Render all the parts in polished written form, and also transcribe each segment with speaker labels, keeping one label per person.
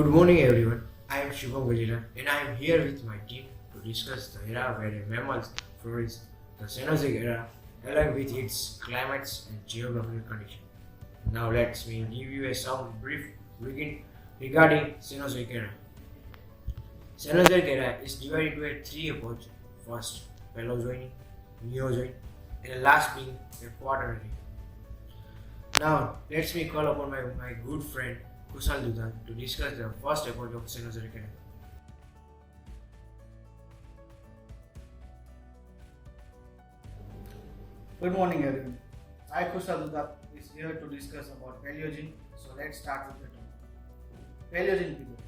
Speaker 1: Good morning everyone. I am Shubham Gajera and I am here with my team to discuss the era where the mammals flourished, the Cenozoic era, along with its climates and geographical conditions. Now let me give you some brief regarding Cenozoic era. Cenozoic era is divided into three epochs. First, Paleozoic, Neozoic, and last being the Quaternary. Now let me call upon my good friend Kusal Dudan to discuss the first epoch of Cenozoic era.
Speaker 2: Good morning everyone. I Kusal Dudan is here to discuss about Paleogene. So let's start with the topic. Paleogene period.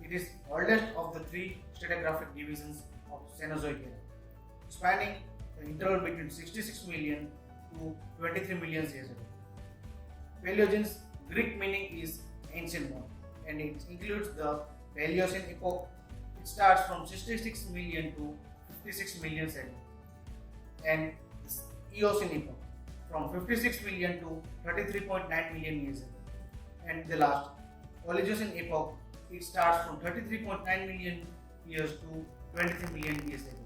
Speaker 2: It is oldest of the three stratigraphic divisions of Cenozoic era, spanning the interval between 66 million to 23 million years ago. Paleogene's Greek meaning is ancient one, and it includes the Paleocene epoch. It starts from 66 million to 56 million ago, and the Eocene epoch from 56 million to 33.9 million years ago, and the last Oligocene epoch. It starts from 33.9 million years to 23 million years ago.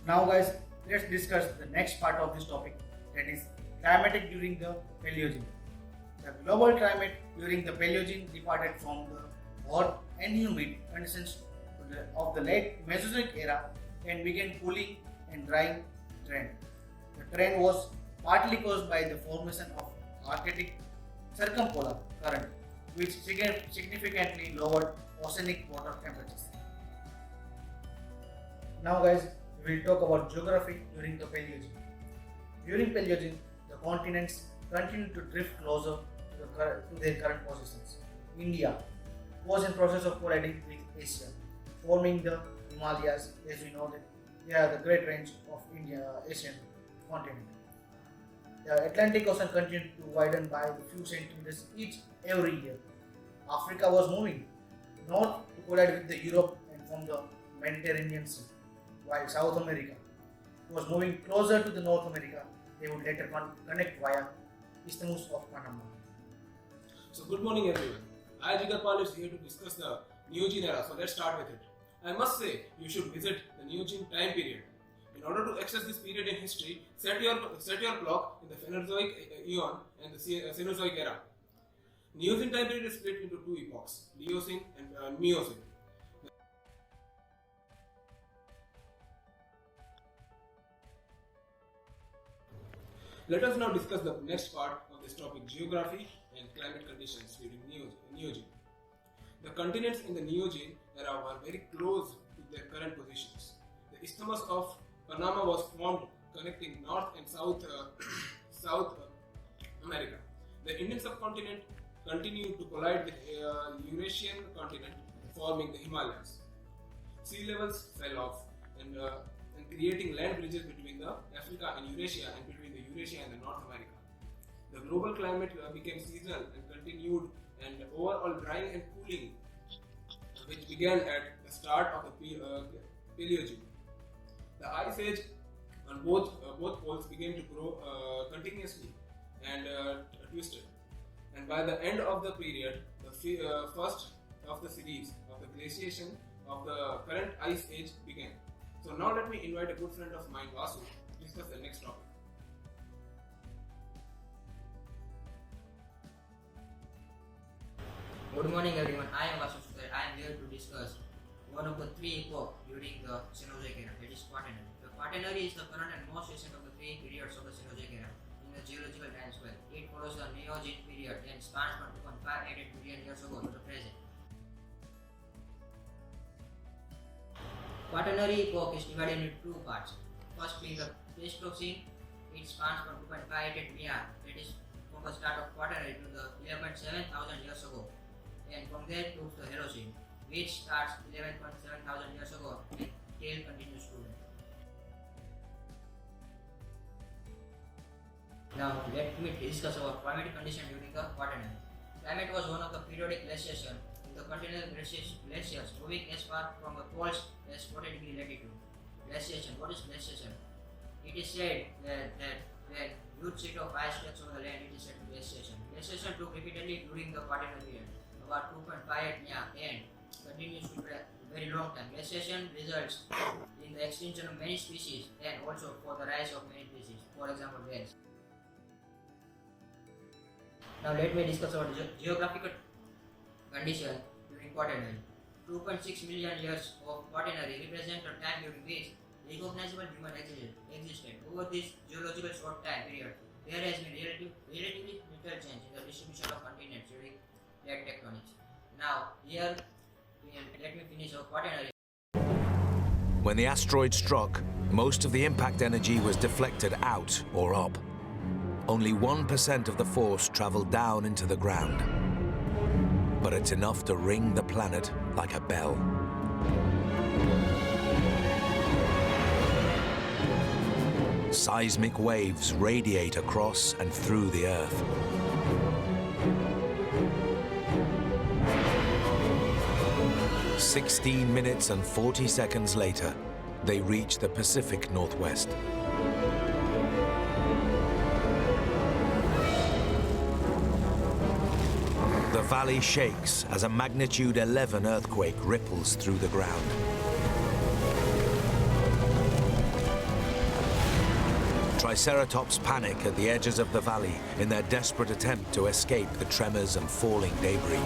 Speaker 2: Now guys, let's discuss the next part of this topic, that is climatic during the Paleogene. The global climate during the Paleogene departed from the hot and humid conditions of the late Mesozoic era and began cooling and drying trend. The trend was partly caused by the formation of Arctic circumpolar current, which significantly lowered oceanic water temperatures. Now guys, we will talk about geography during the Paleogene. During Paleogene, the continents continued to drift closer to their current positions. India was in process of colliding with Asia, forming the Himalayas. As we know that they are the great range of Asian continent. The Atlantic Ocean continued to widen by a few centimeters every year. Africa was moving north to collide with the Europe and form the Mediterranean Sea, while South America was moving closer to the North America. They would later connect via Isthmus of Panama.
Speaker 3: So good morning everyone. I Jigarpal is here to discuss the Neogene era. So let's start with it. I must say you should visit the Neogene time period. In order to access this period in history, set your clock in the Phanerozoic Eon and the Cenozoic era. Neogene time period is split into two epochs, Eocene and Miocene. Let us now discuss the next part of this topic, geography and climate conditions during Neogene. The continents in the Neogene era were very close to their current positions. The Isthmus of Panama was formed connecting North and South America. The Indian subcontinent continued to collide with Eurasian continent, forming the Himalayas. Sea levels fell off and creating land bridges between the Africa and Eurasia and between the Eurasia and the North America. The global climate became seasonal and continued, and overall drying and cooling, which began at the start of the Paleogene. The ice age on both poles began to grow continuously and twisted. And by the end of the period, the first of the series of the glaciation of the current ice age began. So now let me invite a good friend of mine, Vasu, to discuss the next topic.
Speaker 4: Good morning everyone, I am Vasu. I am here to discuss one of the three epochs during the Cenozoic era, that is Quaternary. The Quaternary is the current and most recent of the three periods of the Cenozoic era in the geological time scale. It follows the Neogene period and spans from 2.588 billion years ago to the present. Quaternary epoch is divided into two parts. First being the Pleistocene, it spans from 2.588 million, that is from the start of Quaternary to the 11.7 thousand years ago, and from there to the Holocene, which starts 11.7 thousand years ago and still continues today. Now let me discuss our climatic condition during the Quaternary. Climate was one of the periodic glaciation in the continental glaciers moving as far from the poles as 40 degree latitude. Glaciation. What is glaciation? It is said that When huge sheet of ice takes over the land, it is said to glaciation. Glaciation took repeatedly during the Quaternary period, about 2.58 years, and continues to a very long time. Glaciation results in the extinction of many species and also for the rise of many species, for example whales. Now let me discuss about geographical condition during Quaternary. 2.6 million years of Quaternary represent a time during which recognizable human existed. Over this geological short time period, there has been relatively little change in the distribution of continents during plate tectonics. Now, here, let me finish our Quaternary.
Speaker 5: When the asteroid struck, most of the impact energy was deflected out or up. Only 1% of the force traveled down into the ground. But it's enough to ring the planet like a bell. Seismic waves radiate across and through the Earth. "16 minutes and 40 seconds later, they reach the Pacific Northwest. The valley shakes as a magnitude 11 earthquake ripples through the ground. Triceratops panic at the edges of the valley in their desperate attempt to escape the tremors and falling debris.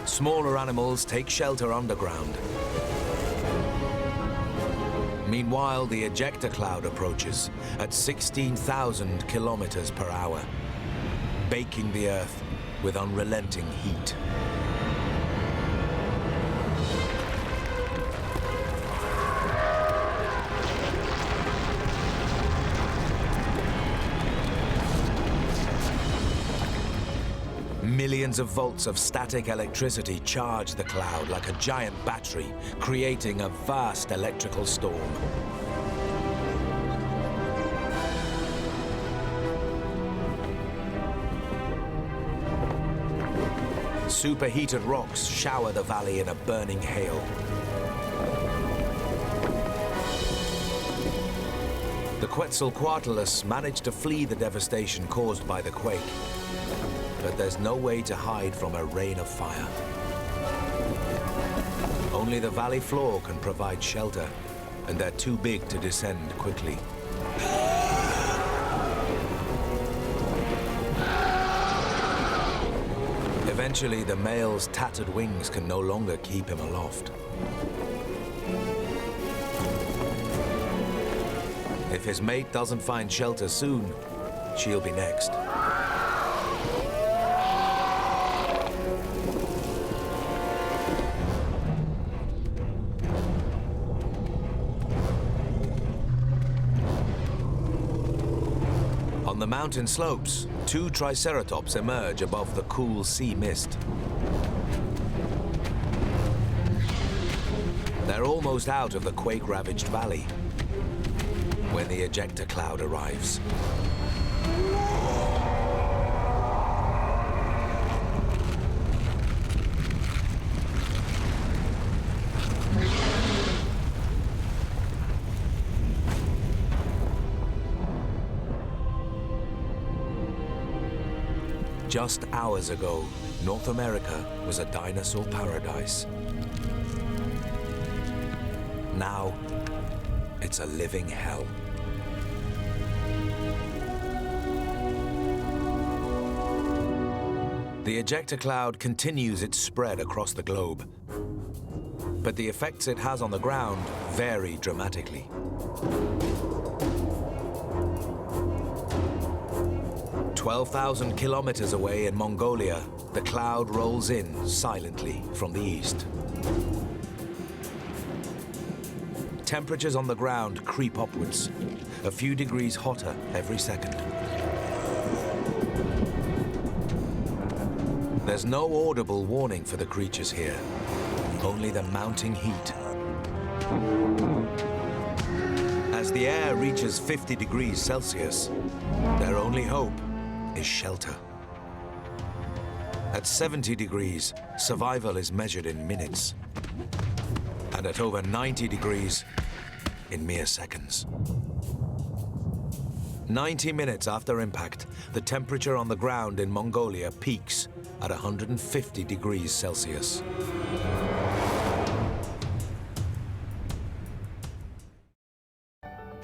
Speaker 5: Smaller animals take shelter underground. Meanwhile, the ejecta cloud approaches at 16,000 kilometers per hour, baking the Earth with unrelenting heat. Millions of volts of static electricity charge the cloud like a giant battery, creating a vast electrical storm. Superheated rocks shower the valley in a burning hail. The Quetzalcoatlus managed to flee the devastation caused by the quake. But there's no way to hide from a rain of fire. Only the valley floor can provide shelter, and they're too big to descend quickly. Eventually, the male's tattered wings can no longer keep him aloft. If his mate doesn't find shelter soon, she'll be next. On the mountain slopes, two Triceratops emerge above the cool sea mist. They're almost out of the quake-ravaged valley when the ejecta cloud arrives. Just hours ago, North America was a dinosaur paradise. Now, it's a living hell. The ejecta cloud continues its spread across the globe, but the effects it has on the ground vary dramatically. "12,000 kilometers away in Mongolia, the cloud rolls in silently from the east. Temperatures on the ground creep upwards, a few degrees hotter every second. There's no audible warning for the creatures here, only the mounting heat. As the air reaches 50 degrees Celsius, their only hope is shelter. At 70 degrees, survival is measured in minutes. And at over 90 degrees, in mere seconds. 90 minutes after impact, the temperature on the ground in Mongolia peaks at 150 degrees Celsius.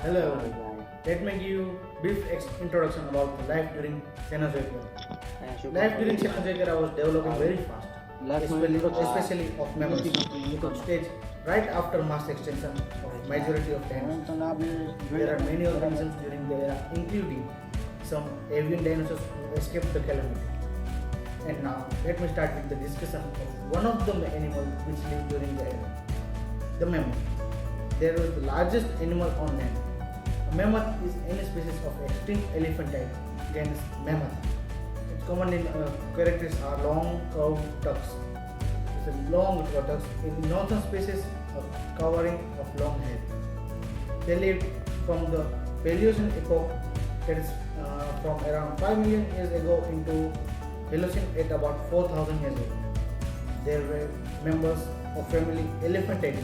Speaker 2: Hello everyone. Let me give you brief introduction about the life during Cenozoic era. Life during Cenozoic era was developing very fast, especially of mammals. It took stage right after mass extinction of majority of dinosaurs. There are many organisms during the era, including some avian dinosaurs who escaped the calamity. And now, let me start with the discussion of one of the animals which lived during the era, the mammoth. They were the largest animal on land. A mammoth is any species of extinct elephant type genus mammoth. Its common characteristics are long curved tusks. It's a long tusks. In northern species, a covering of long hair. They lived from the Paleocene epoch, that is from around 5 million years ago into Holocene at about 4,000 years ago. They were members of family Elephantidae,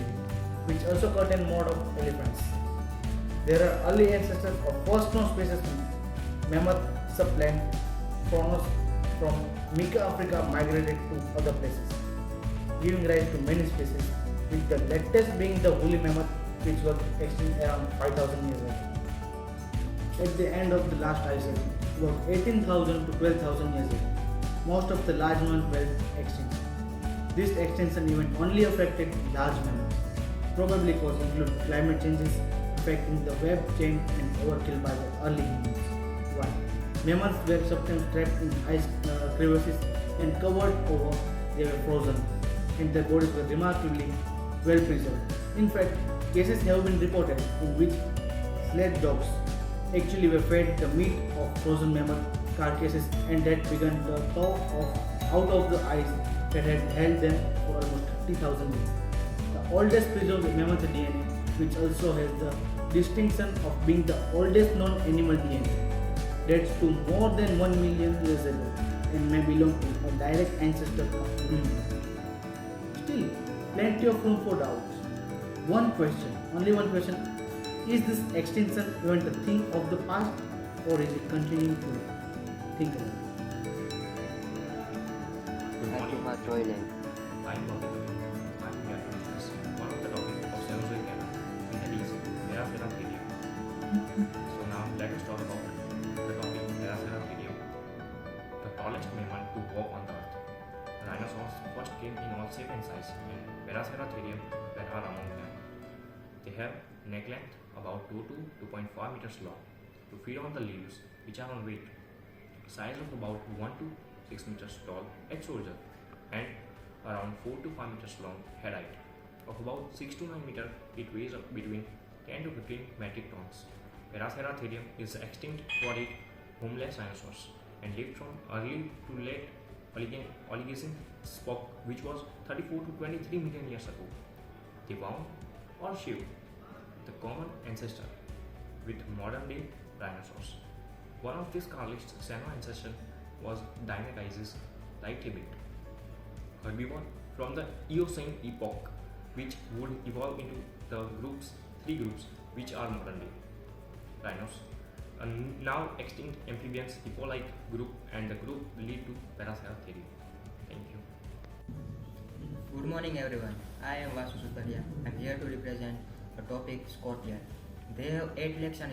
Speaker 2: which also contain mode of elephants. There are early ancestors of first known species mammoth subplant faunas from Mika Africa migrated to other places, giving rise to many species, with the latest being the woolly mammoth, which was extinct around 5,000 years ago. At the end of the last ice age, about 18,000 to 12,000 years ago, most of the large mammoths were extinct. This extinction event only affected large mammoths. Probably cause include climate changes affecting the web chain and overkill by the early humans. 1. Mammoths were sometimes trapped in ice crevices and covered over. They were frozen, and their bodies were remarkably well preserved. In fact, cases have been reported in which sledge dogs actually were fed the meat of frozen mammoth carcasses, and that began to thaw out of the ice that had held them for almost 30,000 years. The oldest preserved mammoth DNA, which also has the distinction of being the oldest known animal DNA, dates to more than 1 million years ago and may belong to a direct ancestor of humans. Still, plenty of room for doubts. Only one question, is this extinction event a thing of the past, or is it continuing to think about it?
Speaker 6: Good morning. I'm Bobby. I'm here to discuss one of the topics of Cenozoic era, that is Veraceratherium. So now let us talk about the topic Veraceratherium, the tallest mammal to walk on the earth. Dinosaurs first came in all shape and size, and Veraceratherium were among them. They have neck length about 2 to 2.5 meters long to feed on the leaves, which are on weight, size of about 1 to 6 meters tall at shoulder, and around 4 to 5 meters long head height. Of about 6 to 9 meters, it weighs up between 10 to 15 metric tons. Veraceratherium is the extinct aquatic homeless dinosaurs and lived from early to late Oligocene epoch, which was 34 to 23 million years ago. They wound or Shiv, the common ancestor with modern day dinosaurs. One of these earliest ancestors was Dimetices lightibit, herbivore from the Eocene epoch, which would evolve into the three groups which are modern day rhinos, a now extinct amphibians hippo-like group, and the group lead to Veraceratherium. Thank you.
Speaker 4: Good morning everyone. I am Vasu Suparia. I am here to represent the topic scorpion. They have 8 legs and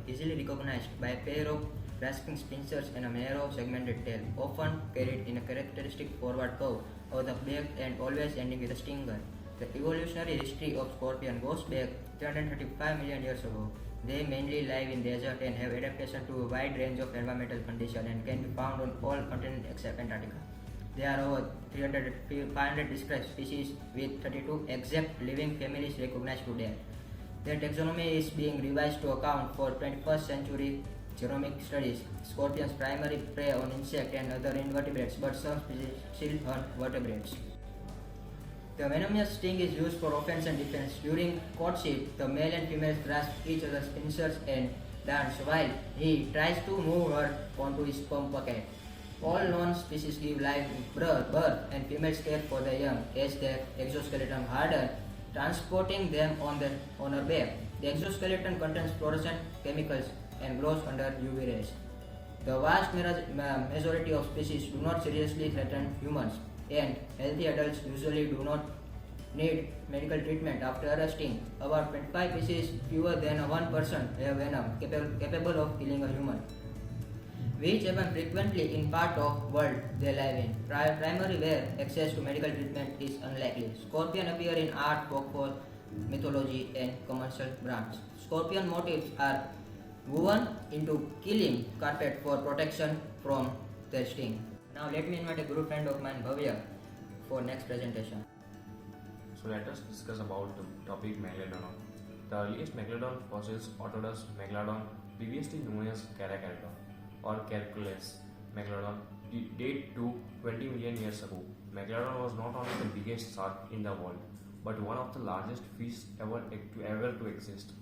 Speaker 4: easily recognized by a pair of grasping pincers and a narrow segmented tail, often carried in a characteristic forward curve of the back and always ending with a stinger. The evolutionary history of scorpion goes back 335 million years ago. They mainly live in desert and have adaptation to a wide range of environmental conditions and can be found on all continents except Antarctica. There are over 500 described species with 32 exact living families recognized to date. Their taxonomy is being revised to account for 21st century genomic studies. Scorpions primarily prey on insects and other invertebrates, but some species still hunt vertebrates. The venomous sting is used for offense and defense. During courtship, the male and female grasp each other's pincers and dance while he tries to move her onto his sperm bucket. All known species give live birth and females care for the young as their exoskeleton harden transporting them on her back. The exoskeleton contains fluorescent chemicals and glows under UV rays. The vast majority of species do not seriously threaten humans, and healthy adults usually do not need medical treatment after a sting. About 25 species, fewer than 1%, have venom capable of killing a human, which happen frequently in part of world they live in. Primary where access to medical treatment is unlikely. Scorpion appear in art, folklore, mythology, and commercial brands. Scorpion motifs are woven into killing carpet for protection from their sting. Now let me invite a good friend of mine, Bhavya, for next presentation.
Speaker 6: So let us discuss about the topic Megalodon. The earliest Megalodon fossils, Autodus megalodon, previously known as Caracaradon or Caraculus Megalodon, date to 20 million years ago. Megalodon was not only the biggest shark in the world, but one of the largest fish ever to exist.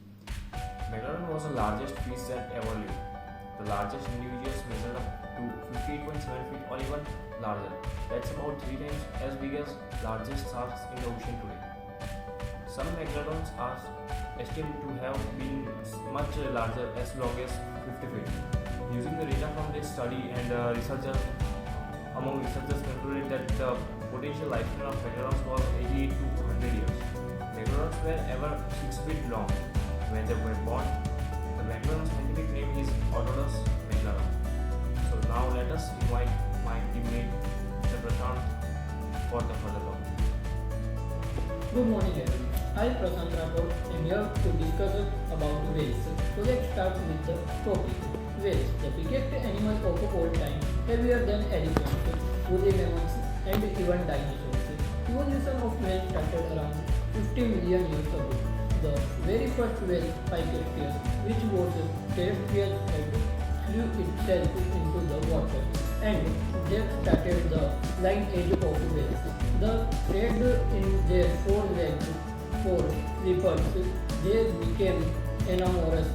Speaker 6: Megalodon was the largest fish that ever lived. The largest individuals measured up to 58.7 feet or even larger. That's about 3 times as big as largest sharks in the ocean today. Some megalodons are estimated to have been much larger, as long as 50 feet. Using the data from this study, and researchers concluded that the potential lifespan of megalodons was 88 to 100 years. Megalodons were ever 6 feet long when they were born. The megalodon's scientific name is Autodus megalodon. So now let us invite my teammate Mr. Prashant for the further talk.
Speaker 7: Good morning everyone. I am Prashant Rathod and here to discuss about whales. So let's start with the topic. Whales, the biggest animal of all time, heavier than elephants, woolly mammals and even dinosaurs. Evolution of whales started around 50 million years ago. The very first whale, Picastus, which was terrestrial, had flew itself into the water, and that started the lineage of whales. The thread in their forelegs for flippers, they became enormous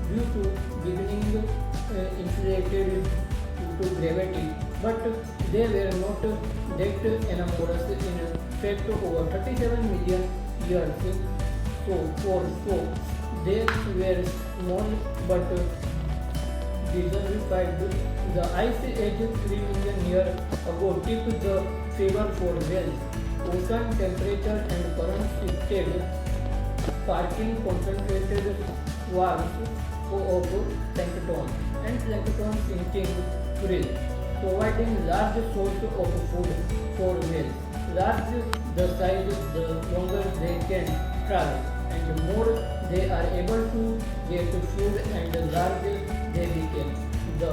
Speaker 7: due to beginning insulated to gravity, but they were not that enormous. In fact, over 37 million years so they were small but desertified. The ice age 3 million years ago tipped the favor for whales. Ocean temperature and currents shifted, sparking concentrated swarms of plankton and plankton sinking krill, providing large source of food for whales. Large the size, the longer they can travel, and the more they are able to get food, and the larger they become. The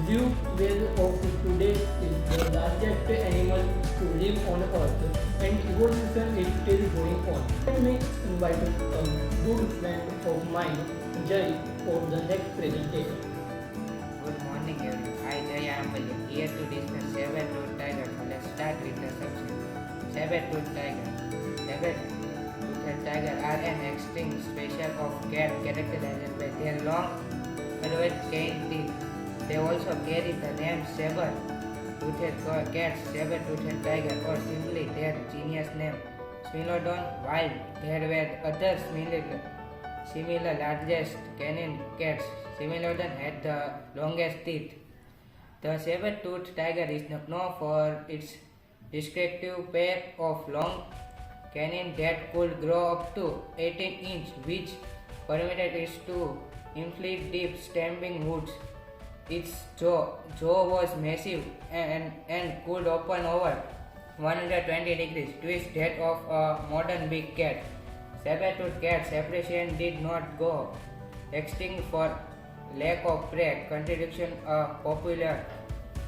Speaker 7: blue whale of today is the largest animal to live on Earth, and evolution is still going on. Let me invite a good friend of mine, Jay, for the next presentation.
Speaker 8: Good morning everyone. I Jay am here to discuss saber-toothed tiger. So let's start with the subject. Saber-toothed tiger. Saber-toothed tiger are an extinct species of cat characterized by their long, adult cane teeth. They also carry the name saber-toothed cat, saber-toothed tiger, or simply their genus name, Smilodon, while there were other similar largest canine cats. Smilodon had the longest teeth. The saber-toothed tiger is known for its distinctive pair of long canines that could grow up to 18 inches, which permitted it to inflict deep stabbing wounds. Its jaw was massive and could open over 120 degrees, twist that of a modern big cat. Saber-toothed cat separation did not go extinct for lack of prey. Contradiction, a popular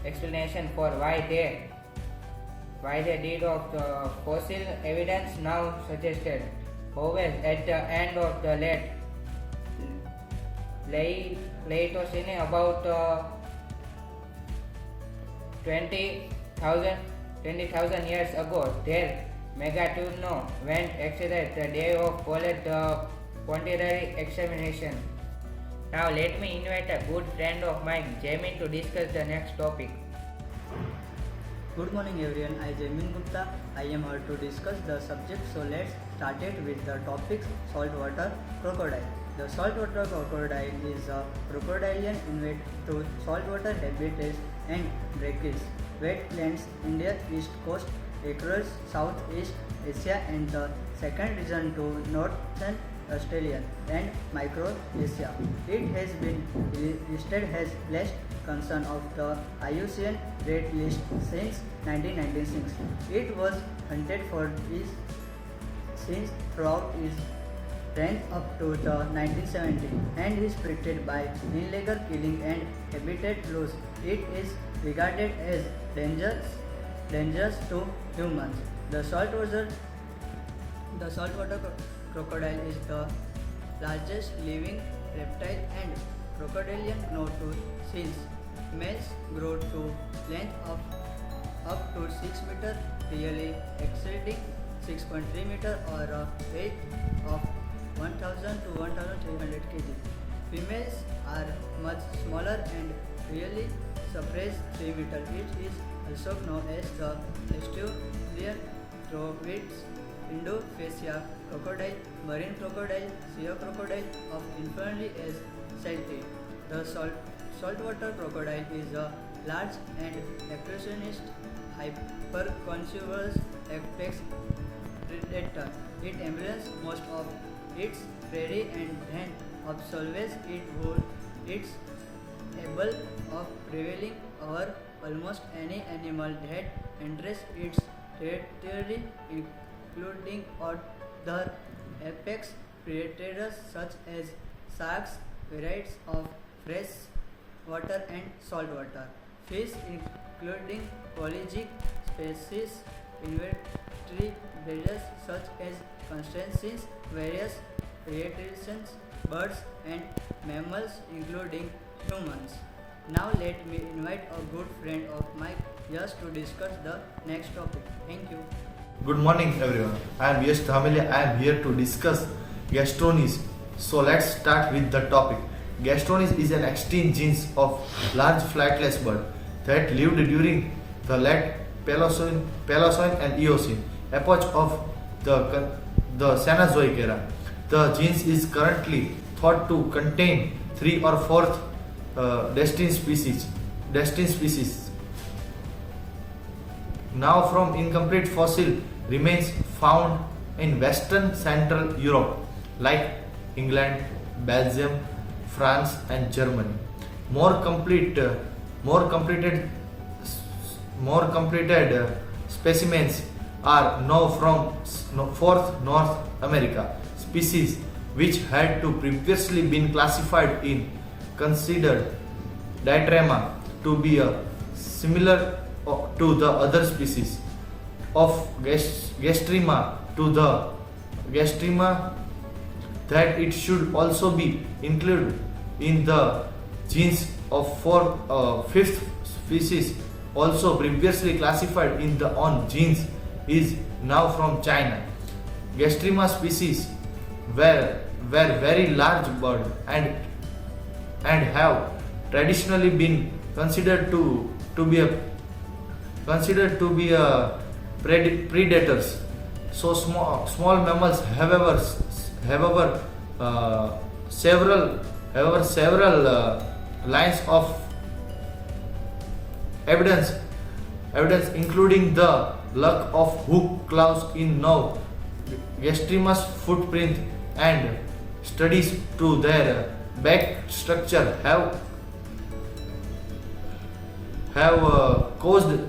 Speaker 8: explanation for why they did of the fossil evidence now suggested. However, at the end of the late Pleistocene, about 20,000 years ago, their megaturno went exceeded the day of called the Ponderary examination. Now let me invite a good friend of mine, Jamin, to discuss the next topic.
Speaker 9: Good morning everyone, I am Jamin Gupta. I am here to discuss the subject, so let's started with the topic saltwater crocodile. The saltwater crocodile is a crocodilian invade to saltwater habitats and breakage wetlands India east coast across Southeast Asia and the second region to Northern Australia and Micronesia. It has been listed as blessed concern of the IUCN Red List since 1996. It was hunted for its since throughout its range up to the 1970 and is restricted by illegal killing and habitat loss. It is regarded as dangerous to humans. The saltwater crocodile is the largest living reptile and crocodilian known to since males grow to length of up to 6 meter, really exceeding 6.3 meter or a weight of 1000 to 1300 kg. Females are much smaller and really surpass 3 meter. It is also known as the estuarian trovids, Indo-Fascia crocodile, marine crocodile, sea crocodile, of infantry as Celtic. The saltwater crocodile is a large and expressionist hyperconsumerous apex predator. It embraces most of its prey and then absorbs it whole. It's able of prevailing over almost any animal that enters its territory, including other apex predators such as sharks, varieties of fresh water and saltwater fish, including pelagic species, invertebrates such as crustaceans, various predators, birds, and mammals, including humans. Now let me invite a good friend of mine just to discuss the next topic. Thank you.
Speaker 10: Good morning everyone. I am Yash Dhamele. I am here to discuss gastronis. So let's start with the topic. Gastronis is an extinct genus of large flightless bird that lived during the late Paleocene and Eocene epoch of the Cenozoic era. The genus is currently thought to contain 3 or 4 distinct species. Now from incomplete fossil remains found in Western Central Europe like England, Belgium, France and Germany. More completed specimens are now from North America. Species which had to previously been classified in considered Diatrema to be similar to the other species of Gastrema to the Gastrema that it should also be included in the genus of 5th species also previously classified in the genus is now from China. Gastrema species were very large bird and have traditionally been considered to be predators. So small mammals, however, several lines of evidence including the lack of hook claws in now Gastrema's footprint and studies to their back structure have caused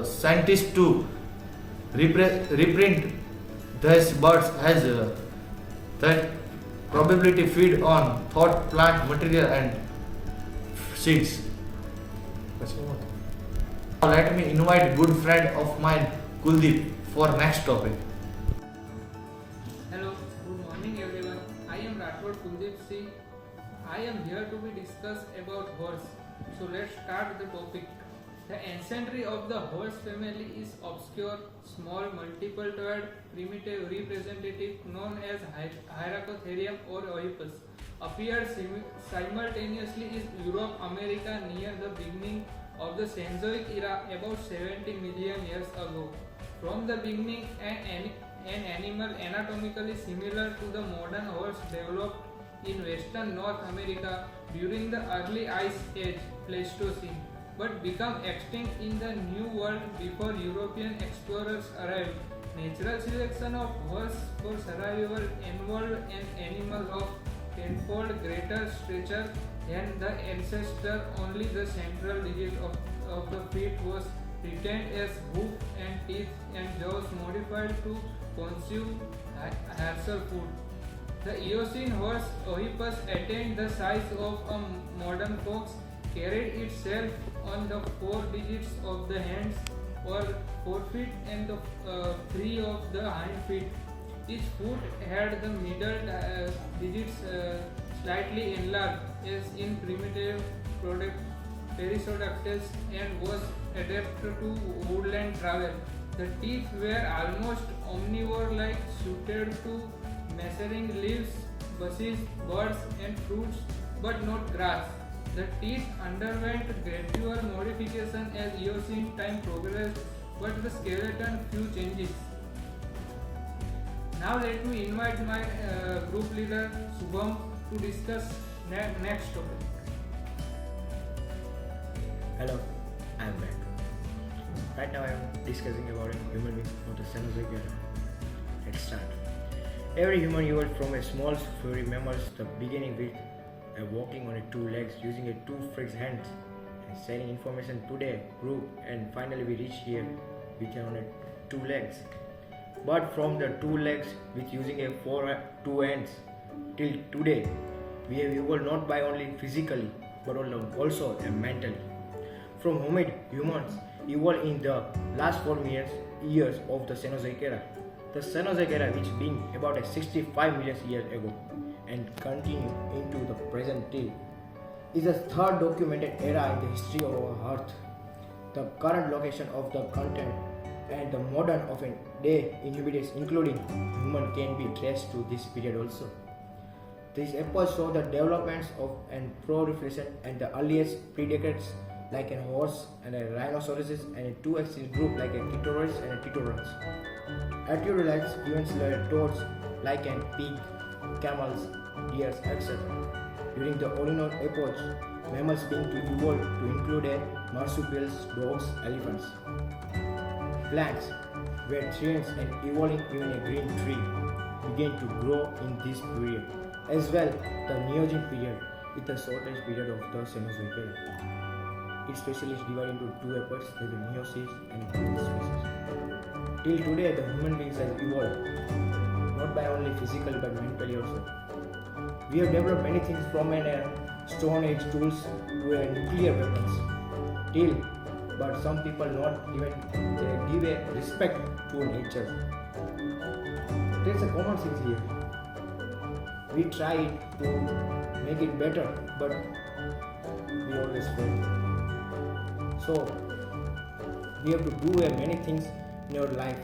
Speaker 10: scientists to reprint these birds as that probability feed on thought plant material and seeds. Now let me invite good friend of mine Kuldeep for next topic.
Speaker 11: Hello, good morning everyone. I am Rathod Kuldeep Singh. I am here to be discuss about horse. So let's start the topic. The ancestry of the horse family is obscure, small, multiple-toed, primitive representative known as Hyracotherium or Oedipus. Appeared simultaneously in Europe, America near the beginning of the Cenozoic era about 70 million years ago. From the beginning, an an animal anatomically similar to the modern horse developed in western North America during the early Ice Age Pleistocene, but became extinct in the New World before European explorers arrived. Natural selection of horse for survival involved an animal of tenfold greater stature than the ancestor. Only the central digit of the feet was retained as hoof and teeth and jaws modified to consume harsher food. The Eocene horse Oedipus attained the size of a modern fox, carried itself on the four digits of the hands or forefeet and the three of the hind feet. Each foot had the middle digits slightly enlarged as in primitive Perissodactyls and was adapted to woodland travel. The teeth were almost omnivore-like, suited to measuring leaves, bushes, birds and fruits, but not grass. The teeth underwent gradual modification as Eocene time progressed, but the skeleton few changes. Now let me invite my group leader Shubham to discuss next topic.
Speaker 1: Hello, I am back. Right now I am discussing about a human being of the Cenozoic era. Let's start. Every human evolved from a small furry mammals, the beginning with walking on two legs using two fixed hands and sending information to the group, and finally we reach here with on two legs. But from the two legs with using two hands till today, we have evolved not by only physically but also mentally. From hominid, humans evolved in the last 4 million years of the Cenozoic era. The Cenozoic era, which being about 65 million years ago and continue into the present day, is the third documented era in the history of our Earth. The current location of the content and the modern of a day inhabitants, including human, can be traced to this period also. These epochs show the developments of and proliferation and the earliest predators like a horse and a rhinoceros and a two-axis group like a Titoroids and a Titorans. Artiodolites even toads like a pig, camels, deer, etc. During the Orino epoch, mammals began to evolve to include marsupials, dogs, elephants. Plants were trees and evolving even a green tree began to grow in this period. As well, the Neogene period is the shortest period of the Cenozoic era. It specially is divided into two epochs, the Neosis and Bronze species. Till today, the human beings have evolved, not by only physically but mentally also. We have developed many things from Stone Age tools to nuclear weapons. But some people not even give a respect to nature. There's a common sense here. We try to make it better, but we always fail. So we have to do many things in our life